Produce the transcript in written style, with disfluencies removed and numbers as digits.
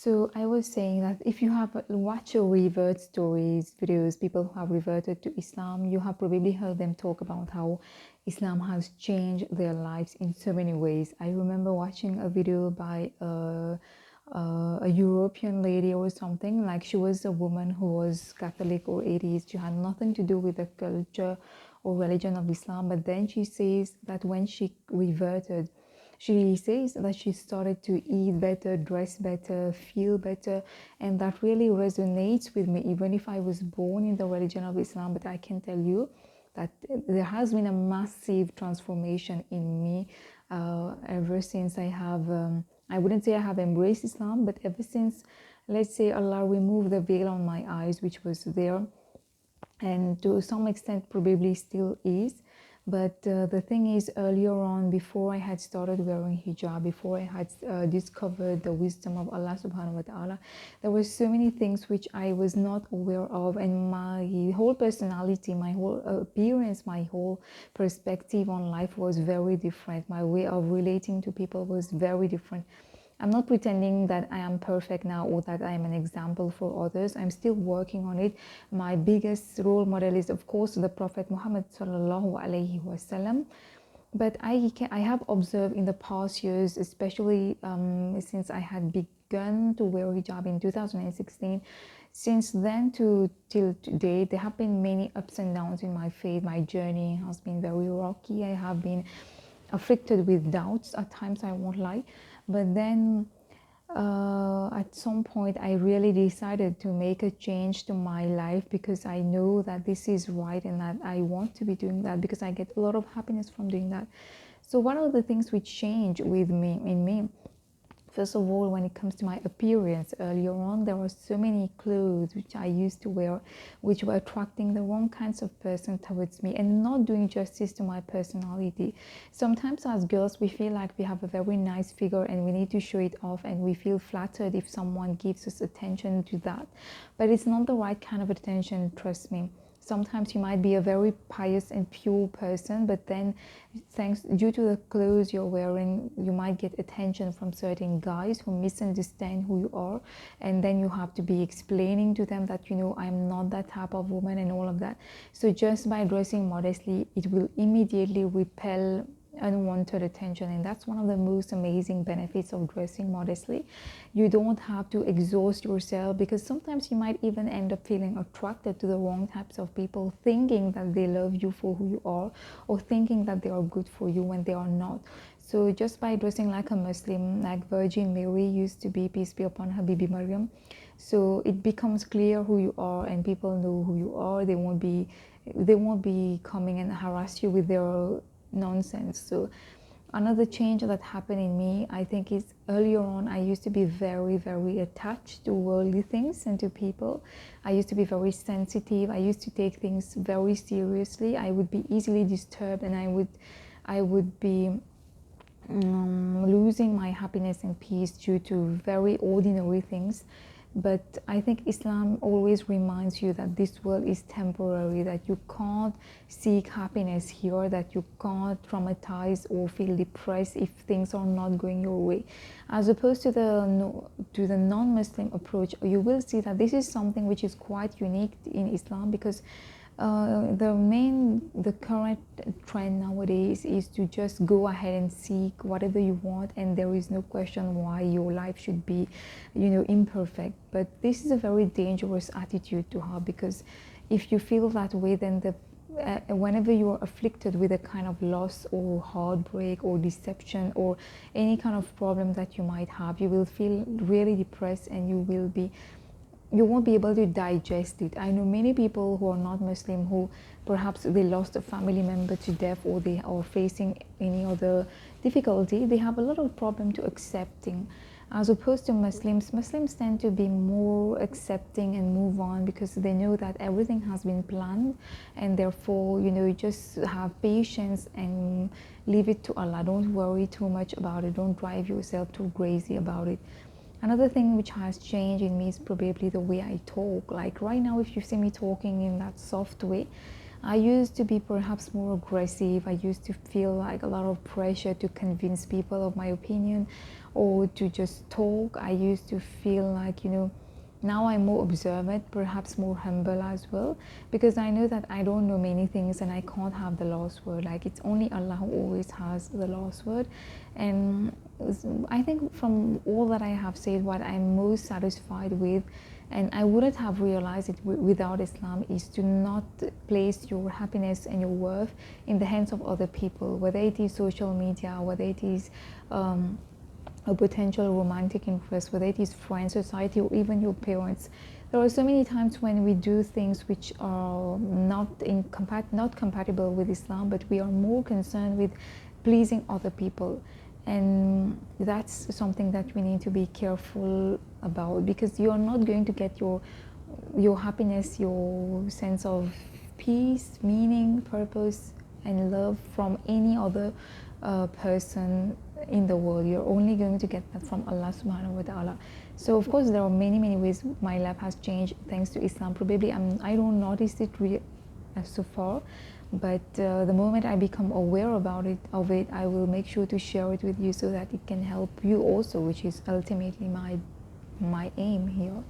So I was saying that if you have watched a revert stories videos, people who have reverted to Islam, you have probably heard them talk about how Islam has changed their lives in so many ways. I remember watching a video by a European lady or something, like she was a woman who was Catholic or atheist. She had nothing to do with the culture or religion of Islam, but then she says that when she reverted, she says that she started to eat better, dress better, feel better, and that really resonates with me, even if I was born in the religion of Islam. But I can tell you that there has been a massive transformation in me ever since I wouldn't say I have embraced Islam, but ever since, let's say, Allah removed the veil on my eyes, which was there, and to some extent probably still is. But the thing is, earlier on, before I had started wearing hijab, before I had discovered the wisdom of Allah subhanahu wa ta'ala, there were so many things which I was not aware of, and my whole personality, my whole appearance, my whole perspective on life was very different. My way of relating to people was very different. I'm not pretending that I am perfect now or that I am an example for others. I'm still working on it. My biggest role model is, of course, the Prophet Muhammad sallallahu alaihi wasallam. But I have observed in the past years, especially since I had begun to wear hijab in 2016, since then to till today, there have been many ups and downs in my faith. My journey has been very rocky. I have been afflicted with doubts at times, I won't lie. But then at some point, I really decided to make a change to my life, because I know that this is right and that I want to be doing that, because I get a lot of happiness from doing that. So one of the things which changed with me in me, first of all, when it comes to my appearance, earlier on, there were so many clothes which I used to wear, which were attracting the wrong kinds of person towards me and not doing justice to my personality. Sometimes as girls, we feel like we have a very nice figure and we need to show it off, and we feel flattered if someone gives us attention to that. But it's not the right kind of attention, trust me. Sometimes you might be a very pious and pure person, but then thanks due to the clothes you're wearing, you might get attention from certain guys who misunderstand who you are, and then you have to be explaining to them that, you know, I'm not that type of woman and all of that. So just by dressing modestly, it will immediately repel unwanted attention, and that's one of the most amazing benefits of dressing modestly. You don't have to exhaust yourself, because sometimes you might even end up feeling attracted to the wrong types of people, thinking that they love you for who you are, or thinking that they are good for you when they are not. So just by dressing like a Muslim, like Virgin Mary used to be, peace be upon her, Bibi Maryam, so it becomes clear who you are, and people know who you are. They won't be coming and harass you with their nonsense. So another change that happened in me, I think, is earlier on I used to be very, very attached to worldly things and to people. I used to be very sensitive. I used to take things very seriously. I would be easily disturbed, and I would be losing my happiness and peace due to very ordinary things. But I think Islam always reminds you that this world is temporary, that you can't seek happiness here, that you can't traumatize or feel depressed if things are not going your way. As opposed to the non-Muslim approach, you will see that this is something which is quite unique in Islam, because the current trend nowadays is to just go ahead and seek whatever you want, and there is no question why your life should be, imperfect. But this is a very dangerous attitude to have, because if you feel that way, then whenever you are afflicted with a kind of loss or heartbreak or deception or any kind of problem that you might have, you will feel really depressed, and you won't be able to digest it. I know many people who are not Muslim, who perhaps they lost a family member to death, or they are facing any other difficulty. They have a lot of problem to accepting. As opposed to Muslims tend to be more accepting and move on, because they know that everything has been planned, and therefore, you just have patience and leave it to Allah. Don't worry too much about it. Don't drive yourself too crazy about it. Another thing which has changed in me is probably the way I talk. Like right now, if you see me talking in that soft way, I used to be perhaps more aggressive. I used to feel like a lot of pressure to convince people of my opinion or to just talk. I used to feel like, now I'm more observant, perhaps more humble as well, because I know that I don't know many things and I can't have the last word. Like, it's only Allah who always has the last word. And I think from all that I have said, what I'm most satisfied with, and I wouldn't have realized it without Islam, is to not place your happiness and your worth in the hands of other people, whether it is social media, whether it is a potential romantic interest, whether it is friends, society, or even your parents. There are so many times when we do things which are not compatible with Islam, but we are more concerned with pleasing other people, and that's something that we need to be careful about, because you are not going to get your happiness, your sense of peace, meaning, purpose, and love from any other person in the world. You're only going to get that from Allah subhanahu wa ta'ala. So of course there are many ways my life has changed thanks to Islam. Probably I don't notice it so far, but the moment I become aware of it, I will make sure to share it with you so that it can help you also, which is ultimately my aim here.